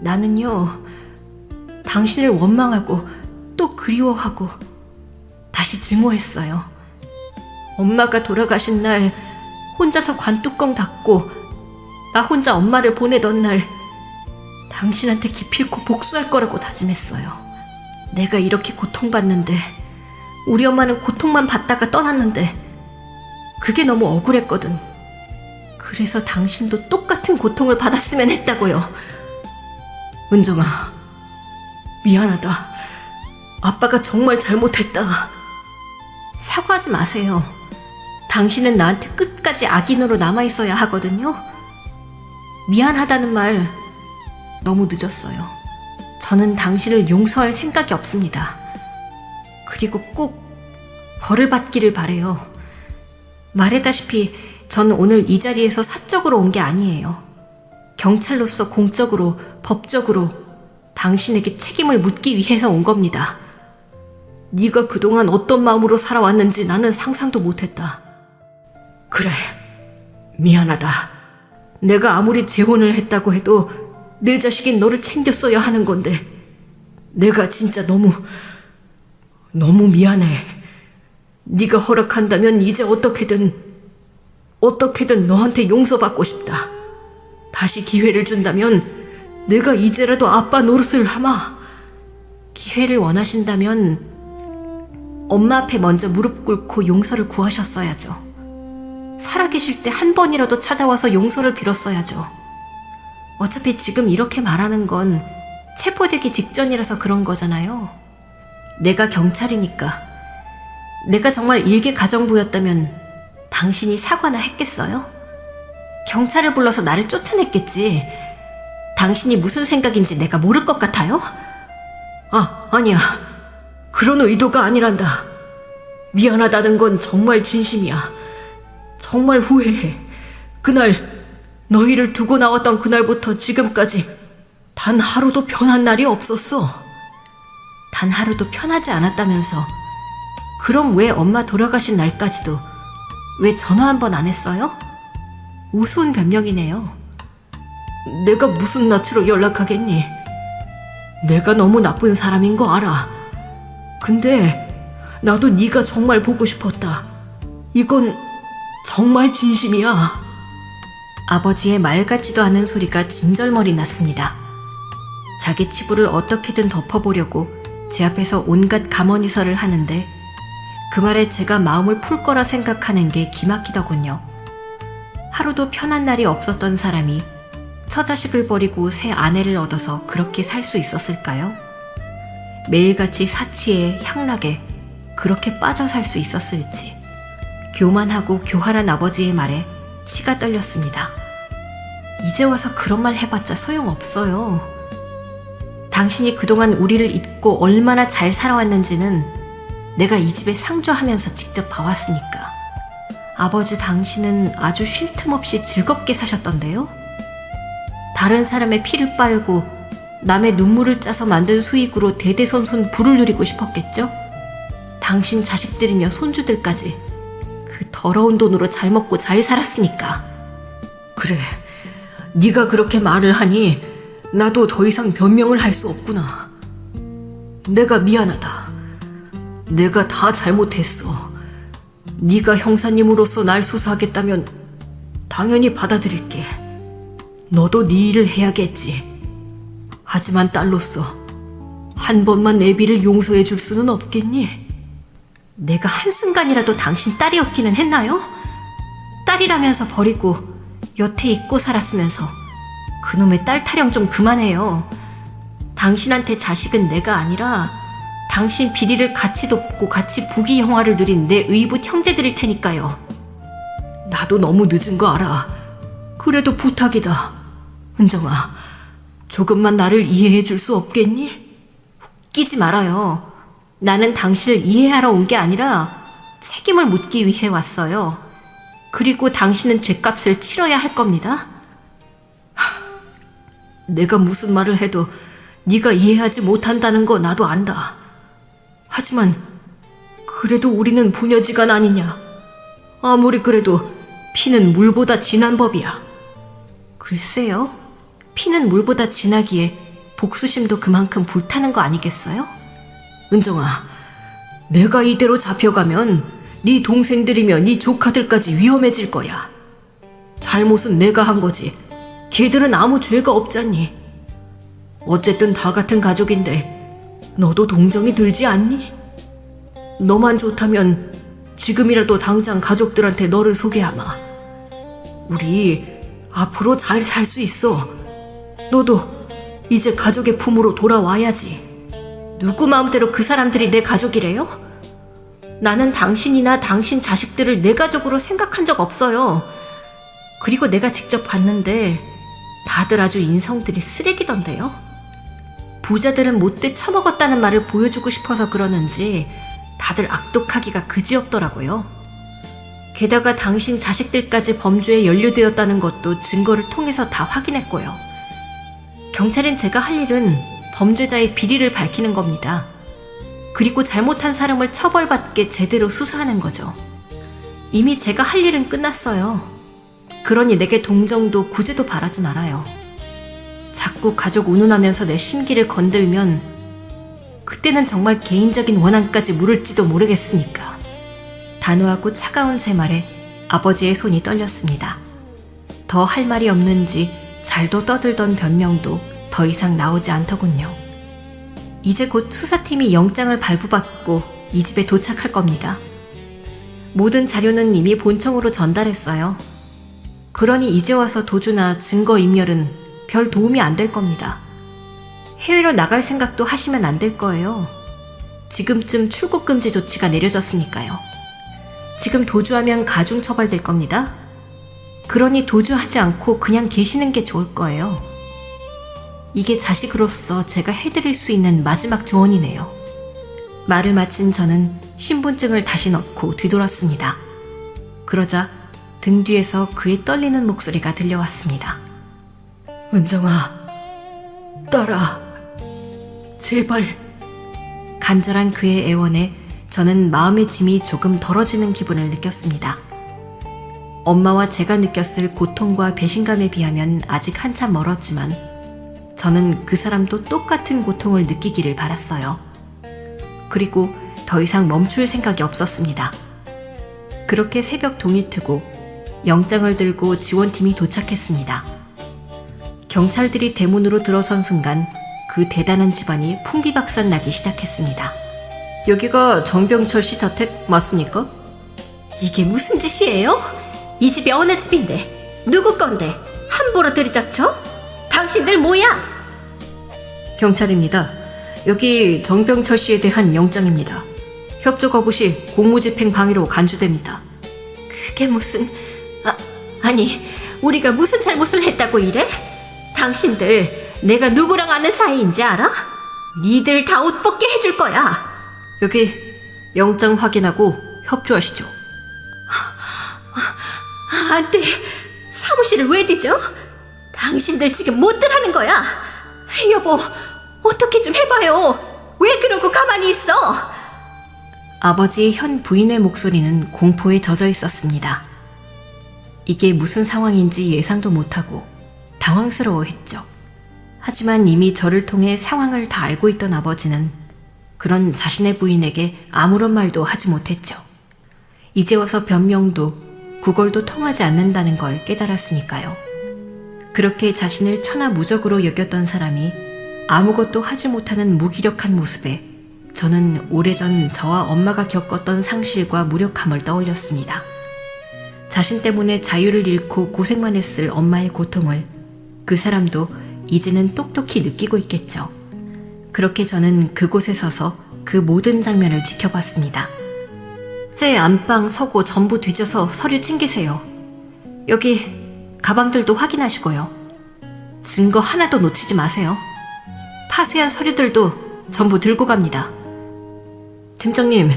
나는요, 당신을 원망하고 또 그리워하고 다시 증오했어요. 엄마가 돌아가신 날 혼자서 관뚜껑 닫고 나 혼자 엄마를 보내던 날 당신한테 기필코 복수할 거라고 다짐했어요. 내가 이렇게 고통받는데 우리 엄마는 고통만 받다가 떠났는데 그게 너무 억울했거든. 그래서 당신도 똑같은 고통을 받았으면 했다고요. 은정아, 미안하다. 아빠가 정말 잘못했다. 사과하지 마세요. 당신은 나한테 끝까지 악인으로 남아있어야 하거든요. 미안하다는 말 너무 늦었어요. 저는 당신을 용서할 생각이 없습니다. 그리고 꼭 벌을 받기를 바래요. 말했다시피 전 오늘 이 자리에서 사적으로 온 게 아니에요. 경찰로서 공적으로, 법적으로 당신에게 책임을 묻기 위해서 온 겁니다. 네가 그동안 어떤 마음으로 살아왔는지 나는 상상도 못했다. 그래, 미안하다. 내가 아무리 재혼을 했다고 해도 내 자식인 너를 챙겼어야 하는 건데 내가 진짜 너무 미안해. 네가 허락한다면 이제 어떻게든 너한테 용서받고 싶다. 다시 기회를 준다면 내가 이제라도 아빠 노릇을 하마. 기회를 원하신다면 엄마 앞에 먼저 무릎 꿇고 용서를 구하셨어야죠. 살아계실 때 한 번이라도 찾아와서 용서를 빌었어야죠. 어차피 지금 이렇게 말하는 건 체포되기 직전이라서 그런 거잖아요. 내가 경찰이니까. 내가 정말 일개 가정부였다면 당신이 사과나 했겠어요? 경찰을 불러서 나를 쫓아냈겠지. 당신이 무슨 생각인지 내가 모를 것 같아요? 아니야. 그런 의도가 아니란다. 미안하다는 건 정말 진심이야. 정말 후회해. 그날 너희를 두고 나왔던 그날부터 지금까지 단 하루도 편한 날이 없었어. 단 하루도 편하지 않았다면서. 그럼 왜 엄마 돌아가신 날까지도 왜 전화 한 번 안 했어요? 우스운 변명이네요. 내가 무슨 낯으로 연락하겠니? 내가 너무 나쁜 사람인 거 알아. 근데 나도 네가 정말 보고 싶었다. 이건 정말 진심이야. 아버지의 말 같지도 않은 소리가 진절머리 났습니다. 자기 치부를 어떻게든 덮어보려고 제 앞에서 온갖 가머니설을 하는데 그 말에 제가 마음을 풀 거라 생각하는 게 기막히더군요. 하루도 편한 날이 없었던 사람이 처자식을 버리고 새 아내를 얻어서 그렇게 살 수 있었을까요? 매일같이 사치에 향락에 그렇게 빠져 살 수 있었을지. 교만하고 교활한 아버지의 말에 치가 떨렸습니다. 이제 와서 그런 말 해봤자 소용없어요. 당신이 그동안 우리를 잊고 얼마나 잘 살아왔는지는 내가 이 집에 상주하면서 직접 봐왔으니까. 아버지 당신은 아주 쉴 틈 없이 즐겁게 사셨던데요? 다른 사람의 피를 빨고 남의 눈물을 짜서 만든 수익으로 대대손손 부를 누리고 싶었겠죠? 당신 자식들이며 손주들까지 그 더러운 돈으로 잘 먹고 잘 살았으니까. 그래, 네가 그렇게 말을 하니 나도 더 이상 변명을 할 수 없구나. 내가 미안하다. 내가 다 잘못했어. 네가 형사님으로서 날 수사하겠다면 당연히 받아들일게. 너도 네 일을 해야겠지. 하지만 딸로서 한 번만 애비를 용서해 줄 수는 없겠니? 내가 한순간이라도 당신 딸이었기는 했나요? 딸이라면서 버리고 여태 잊고 살았으면서 그놈의 딸 타령 좀 그만해요. 당신한테 자식은 내가 아니라 당신 비리를 같이 돕고 같이 부귀영화를 누린 내 의붓 형제들일 테니까요. 나도 너무 늦은 거 알아. 그래도 부탁이다. 은정아, 조금만 나를 이해해 줄 수 없겠니? 웃기지 말아요. 나는 당신을 이해하러 온 게 아니라 책임을 묻기 위해 왔어요. 그리고 당신은 죗값을 치러야 할 겁니다. 내가 무슨 말을 해도 네가 이해하지 못한다는 거 나도 안다. 하지만 그래도 우리는 부녀지간 아니냐. 아무리 그래도 피는 물보다 진한 법이야. 글쎄요. 피는 물보다 진하기에 복수심도 그만큼 불타는 거 아니겠어요? 은정아, 내가 이대로 잡혀가면 네 동생들이며 네 조카들까지 위험해질 거야. 잘못은 내가 한 거지. 걔들은 아무 죄가 없잖니. 어쨌든 다 같은 가족인데 너도 동정이 들지 않니? 너만 좋다면 지금이라도 당장 가족들한테 너를 소개하마. 우리 앞으로 잘 살 수 있어. 너도 이제 가족의 품으로 돌아와야지. 누구 마음대로 그 사람들이 내 가족이래요? 나는 당신이나 당신 자식들을 내 가족으로 생각한 적 없어요. 그리고 내가 직접 봤는데 다들 아주 인성들이 쓰레기던데요. 부자들은 못돼 처먹었다는 말을 보여주고 싶어서 그러는지 다들 악독하기가 그지없더라고요. 게다가 당신 자식들까지 범죄에 연루되었다는 것도 증거를 통해서 다 확인했고요. 경찰인 제가 할 일은 범죄자의 비리를 밝히는 겁니다. 그리고 잘못한 사람을 처벌받게 제대로 수사하는 거죠. 이미 제가 할 일은 끝났어요. 그러니 내게 동정도 구제도 바라지 말아요. 자꾸 가족 운운하면서 내 심기를 건들면 그때는 정말 개인적인 원한까지 물을지도 모르겠으니까. 단호하고 차가운 제 말에 아버지의 손이 떨렸습니다. 더 할 말이 없는지 잘도 떠들던 변명도 더 이상 나오지 않더군요. 이제 곧 수사팀이 영장을 발부받고 이 집에 도착할 겁니다. 모든 자료는 이미 본청으로 전달했어요. 그러니 이제 와서 도주나 증거인멸은 별 도움이 안 될 겁니다. 해외로 나갈 생각도 하시면 안 될 거예요. 지금쯤 출국 금지 조치가 내려졌으니까요. 지금 도주하면 가중 처벌될 겁니다. 그러니 도주하지 않고 그냥 계시는 게 좋을 거예요. 이게 자식으로서 제가 해드릴 수 있는 마지막 조언이네요. 말을 마친 저는 신분증을 다시 넣고 뒤돌았습니다. 그러자 등 뒤에서 그의 떨리는 목소리가 들려왔습니다. 은정아, 딸아, 제발. 간절한 그의 애원에 저는 마음의 짐이 조금 덜어지는 기분을 느꼈습니다. 엄마와 제가 느꼈을 고통과 배신감에 비하면 아직 한참 멀었지만 저는 그 사람도 똑같은 고통을 느끼기를 바랐어요. 그리고 더 이상 멈출 생각이 없었습니다. 그렇게 새벽 동이 트고 영장을 들고 지원팀이 도착했습니다. 경찰들이 대문으로 들어선 순간 그 대단한 집안이 풍비박산 나기 시작했습니다. 여기가 정병철 씨 자택 맞습니까? 이게 무슨 짓이에요? 이 집이 어느 집인데? 누구 건데? 함부로 들이닥쳐? 당신들 뭐야? 경찰입니다. 여기 정병철 씨에 대한 영장입니다. 협조 거부 시 공무집행 방해로 간주됩니다. 그게 무슨... 아니, 우리가 무슨 잘못을 했다고 이래? 당신들 내가 누구랑 아는 사이인지 알아? 니들 다 옷 벗게 해줄 거야. 여기 영장 확인하고 협조하시죠. 안 돼. 사무실을 왜 뒤져? 당신들 지금 못들 하는 거야. 여보, 어떻게 좀 해봐요. 왜 그러고 가만히 있어? 아버지의 현 부인의 목소리는 공포에 젖어 있었습니다. 이게 무슨 상황인지 예상도 못하고 당황스러워했죠. 하지만 이미 저를 통해 상황을 다 알고 있던 아버지는 그런 자신의 부인에게 아무런 말도 하지 못했죠. 이제 와서 변명도 구걸도 통하지 않는다는 걸 깨달았으니까요. 그렇게 자신을 천하무적으로 여겼던 사람이 아무것도 하지 못하는 무기력한 모습에 저는 오래전 저와 엄마가 겪었던 상실과 무력함을 떠올렸습니다. 자신 때문에 자유를 잃고 고생만 했을 엄마의 고통을 그 사람도 이제는 똑똑히 느끼고 있겠죠. 그렇게 저는 그곳에 서서 그 모든 장면을 지켜봤습니다. 제 안방 서고 전부 뒤져서 서류 챙기세요. 여기 가방들도 확인하시고요. 증거 하나도 놓치지 마세요. 파쇄한 서류들도 전부 들고 갑니다. 팀장님,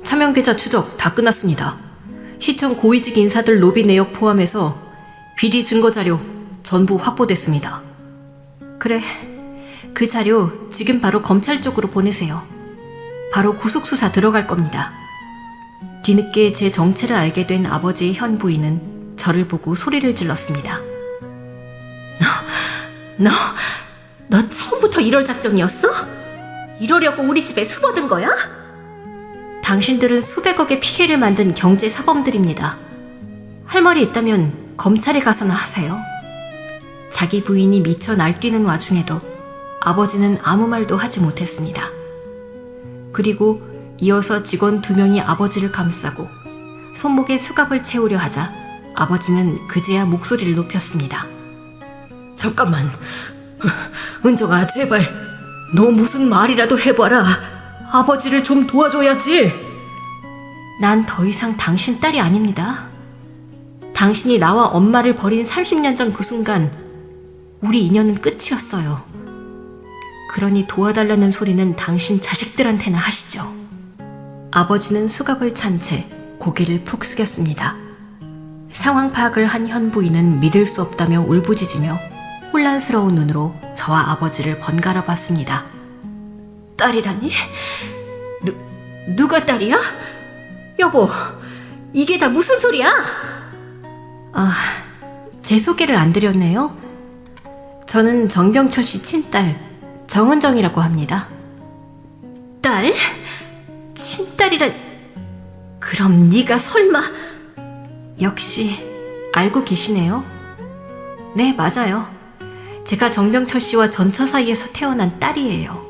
차명계좌 추적 다 끝났습니다. 시청 고위직 인사들 로비 내역 포함해서 비리 증거 자료 전부 확보됐습니다. 그래, 그 자료 지금 바로 검찰 쪽으로 보내세요. 바로 구속수사 들어갈 겁니다. 뒤늦게 제 정체를 알게 된 아버지의 현 부인은 저를 보고 소리를 질렀습니다. 너 처음부터 이럴 작정이었어? 이러려고 우리 집에 수버든 거야? 당신들은 수백억의 피해를 만든 경제사범들입니다. 할 말이 있다면 검찰에 가서나 하세요. 자기 부인이 미쳐 날뛰는 와중에도 아버지는 아무 말도 하지 못했습니다. 그리고 이어서 직원 2명이 아버지를 감싸고 손목에 수갑을 채우려 하자 아버지는 그제야 목소리를 높였습니다. 잠깐만. 은정아, 제발. 너 무슨 말이라도 해봐라. 아버지를 좀 도와줘야지. 난 더 이상 당신 딸이 아닙니다. 당신이 나와 엄마를 버린 30년 전 그 순간 우리 인연은 끝이었어요. 그러니 도와달라는 소리는 당신 자식들한테나 하시죠. 아버지는 수갑을 찬 채 고개를 푹 숙였습니다. 상황 파악을 한 현 부인은 믿을 수 없다며 울부짖으며 혼란스러운 눈으로 저와 아버지를 번갈아 봤습니다. 딸이라니? 누가 딸이야? 여보, 이게 다 무슨 소리야? 제 소개를 안 드렸네요. 저는 정병철 씨 친딸 정은정이라고 합니다. 딸? 친딸이란... 그럼 네가 설마... 역시 알고 계시네요. 네, 맞아요. 제가 정병철 씨와 전처 사이에서 태어난 딸이에요.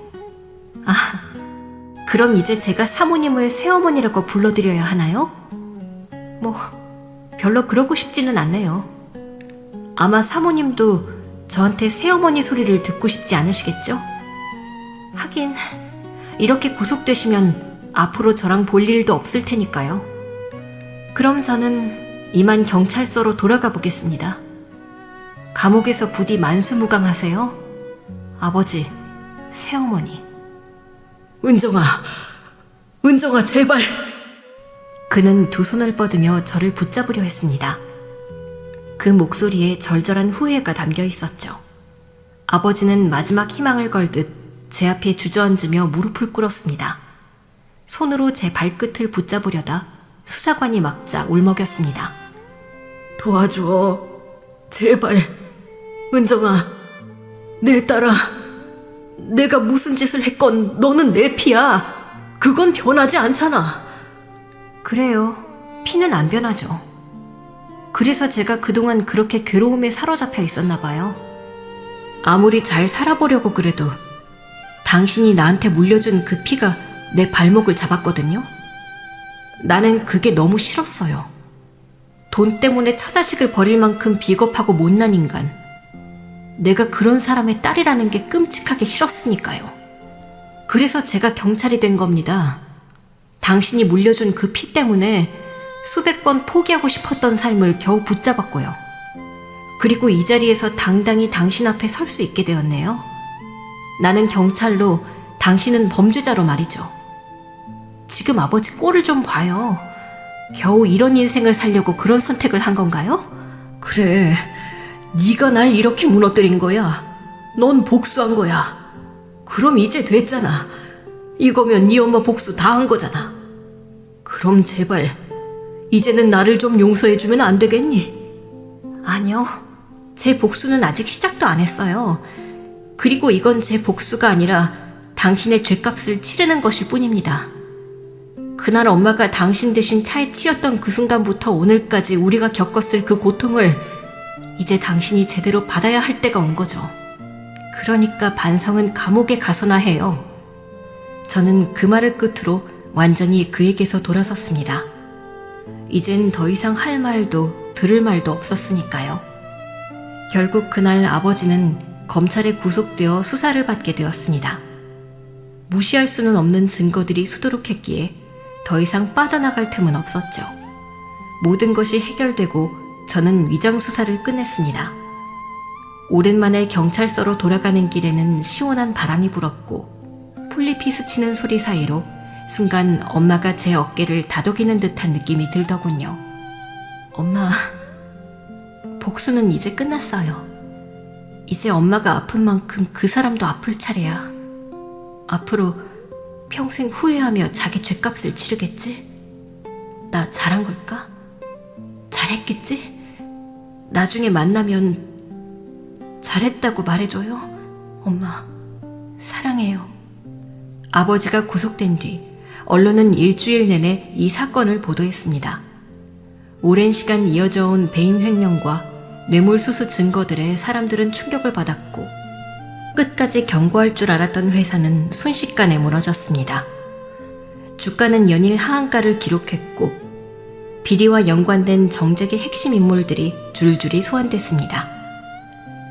그럼 이제 제가 사모님을 새어머니라고 불러드려야 하나요? 뭐 별로 그러고 싶지는 않네요. 아마 사모님도 저한테 새어머니 소리를 듣고 싶지 않으시겠죠? 하긴 이렇게 구속되시면 앞으로 저랑 볼 일도 없을 테니까요. 그럼 저는 이만 경찰서로 돌아가 보겠습니다. 감옥에서 부디 만수무강하세요. 아버지, 새어머니. 은정아, 제발. 그는 두 손을 뻗으며 저를 붙잡으려 했습니다. 그 목소리에 절절한 후회가 담겨 있었죠. 아버지는 마지막 희망을 걸듯 제 앞에 주저앉으며 무릎을 꿇었습니다. 손으로 제 발끝을 붙잡으려다 수사관이 막자 울먹였습니다. 도와줘. 제발. 은정아, 내 딸아. 내가 무슨 짓을 했건 너는 내 피야. 그건 변하지 않잖아. 그래요. 피는 안 변하죠. 그래서 제가 그동안 그렇게 괴로움에 사로잡혀 있었나 봐요. 아무리 잘 살아보려고 그래도 당신이 나한테 물려준 그 피가 내 발목을 잡았거든요. 나는 그게 너무 싫었어요. 돈 때문에 처자식을 버릴 만큼 비겁하고 못난 인간. 내가 그런 사람의 딸이라는 게 끔찍하게 싫었으니까요. 그래서 제가 경찰이 된 겁니다. 당신이 물려준 그 피 때문에 수백 번 포기하고 싶었던 삶을 겨우 붙잡았고요. 그리고 이 자리에서 당당히 당신 앞에 설 수 있게 되었네요. 나는 경찰로, 당신은 범죄자로 말이죠. 지금 아버지 꼴을 좀 봐요. 겨우 이런 인생을 살려고 그런 선택을 한 건가요? 그래, 네가 날 이렇게 무너뜨린 거야. 넌 복수한 거야. 그럼 이제 됐잖아. 이거면 네 엄마 복수 다 한 거잖아. 그럼 제발 이제는 나를 좀 용서해주면 안 되겠니? 아니요. 제 복수는 아직 시작도 안 했어요. 그리고 이건 제 복수가 아니라 당신의 죗값을 치르는 것일 뿐입니다. 그날 엄마가 당신 대신 차에 치였던 그 순간부터 오늘까지 우리가 겪었을 그 고통을 이제 당신이 제대로 받아야 할 때가 온 거죠. 그러니까 반성은 감옥에 가서나 해요. 저는 그 말을 끝으로 완전히 그에게서 돌아섰습니다. 이젠 더 이상 할 말도 들을 말도 없었으니까요. 결국 그날 아버지는 검찰에 구속되어 수사를 받게 되었습니다. 무시할 수는 없는 증거들이 수두룩했기에 더 이상 빠져나갈 틈은 없었죠. 모든 것이 해결되고 저는 위장수사를 끝냈습니다. 오랜만에 경찰서로 돌아가는 길에는 시원한 바람이 불었고 풀잎이 스치는 소리 사이로 순간 엄마가 제 어깨를 다독이는 듯한 느낌이 들더군요. 엄마, 복수는 이제 끝났어요. 이제 엄마가 아픈 만큼 그 사람도 아플 차례야. 앞으로 평생 후회하며 자기 죗값을 치르겠지? 나 잘한 걸까? 잘했겠지? 나중에 만나면 잘했다고 말해줘요. 엄마, 사랑해요. 아버지가 구속된 뒤 언론은 일주일 내내 이 사건을 보도했습니다. 오랜 시간 이어져 온 배임 횡령과 뇌물수수 증거들에 사람들은 충격을 받았고 끝까지 경고할 줄 알았던 회사는 순식간에 무너졌습니다. 주가는 연일 하한가를 기록했고 비리와 연관된 정적의 핵심 인물들이 줄줄이 소환됐습니다.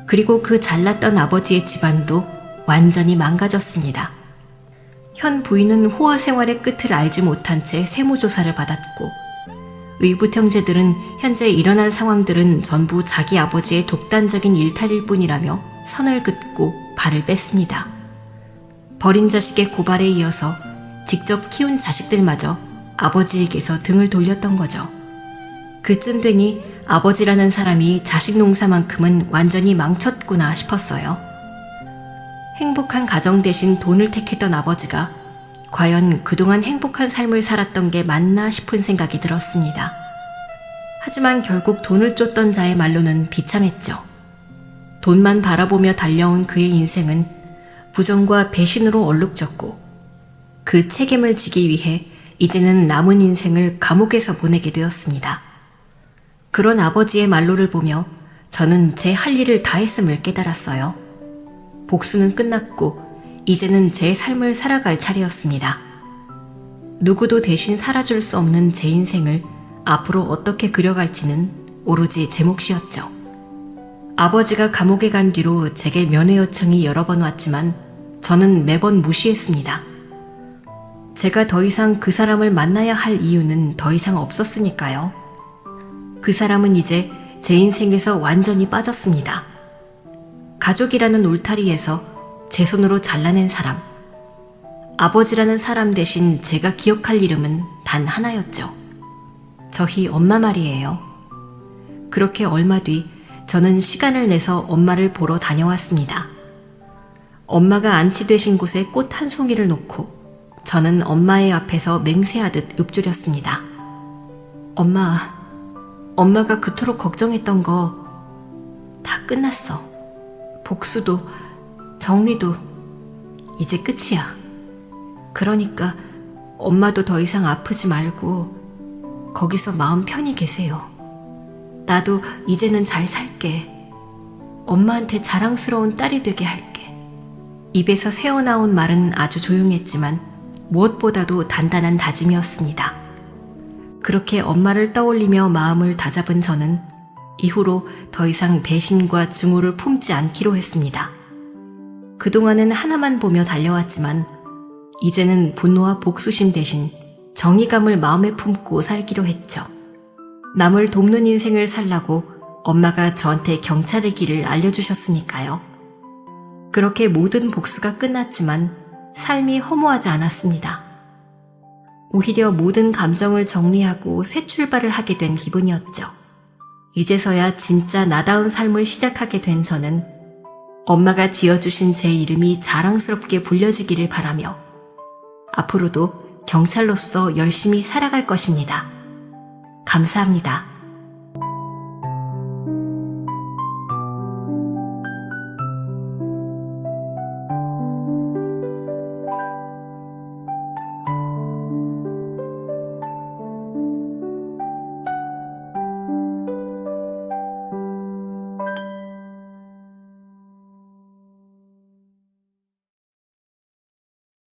그리고 그 잘났던 아버지의 집안도 완전히 망가졌습니다. 현 부인은 호화 생활의 끝을 알지 못한 채 세무조사를 받았고, 의붓 형제들은 현재 일어난 상황들은 전부 자기 아버지의 독단적인 일탈일 뿐이라며 선을 긋고 발을 뺐습니다. 버린 자식의 고발에 이어서 직접 키운 자식들마저 아버지에게서 등을 돌렸던 거죠. 그쯤 되니 아버지라는 사람이 자식 농사만큼은 완전히 망쳤구나 싶었어요. 행복한 가정 대신 돈을 택했던 아버지가 과연 그동안 행복한 삶을 살았던 게 맞나 싶은 생각이 들었습니다. 하지만 결국 돈을 쫓던 자의 말로는 비참했죠. 돈만 바라보며 달려온 그의 인생은 부정과 배신으로 얼룩졌고, 그 책임을 지기 위해 이제는 남은 인생을 감옥에서 보내게 되었습니다. 그런 아버지의 말로를 보며 저는 제 할 일을 다 했음을 깨달았어요. 복수는 끝났고 이제는 제 삶을 살아갈 차례였습니다. 누구도 대신 살아줄 수 없는 제 인생을 앞으로 어떻게 그려갈지는 오로지 제 몫이었죠. 아버지가 감옥에 간 뒤로 제게 면회 요청이 여러 번 왔지만 저는 매번 무시했습니다. 제가 더 이상 그 사람을 만나야 할 이유는 더 이상 없었으니까요. 그 사람은 이제 제 인생에서 완전히 빠졌습니다. 가족이라는 울타리에서 제 손으로 잘라낸 사람, 아버지라는 사람 대신 제가 기억할 이름은 단 하나였죠. 저희 엄마 말이에요. 그렇게 얼마 뒤 저는 시간을 내서 엄마를 보러 다녀왔습니다. 엄마가 안치되신 곳에 꽃 한 송이를 놓고 저는 엄마의 앞에서 맹세하듯 읊조렸습니다. 엄마가 그토록 걱정했던 거 다 끝났어. 복수도 정리도 이제 끝이야. 그러니까 엄마도 더 이상 아프지 말고 거기서 마음 편히 계세요. 나도 이제는 잘 살게. 엄마한테 자랑스러운 딸이 되게 할게. 입에서 새어나온 말은 아주 조용했지만 무엇보다도 단단한 다짐이었습니다. 그렇게 엄마를 떠올리며 마음을 다잡은 저는 이후로 더 이상 배신과 증오를 품지 않기로 했습니다. 그동안은 하나만 보며 달려왔지만 이제는 분노와 복수심 대신 정의감을 마음에 품고 살기로 했죠. 남을 돕는 인생을 살라고 엄마가 저한테 경찰의 길을 알려주셨으니까요. 그렇게 모든 복수가 끝났지만 삶이 허무하지 않았습니다. 오히려 모든 감정을 정리하고 새 출발을 하게 된 기분이었죠. 이제서야 진짜 나다운 삶을 시작하게 된 저는 엄마가 지어주신 제 이름이 자랑스럽게 불려지기를 바라며 앞으로도 경찰로서 열심히 살아갈 것입니다. 감사합니다.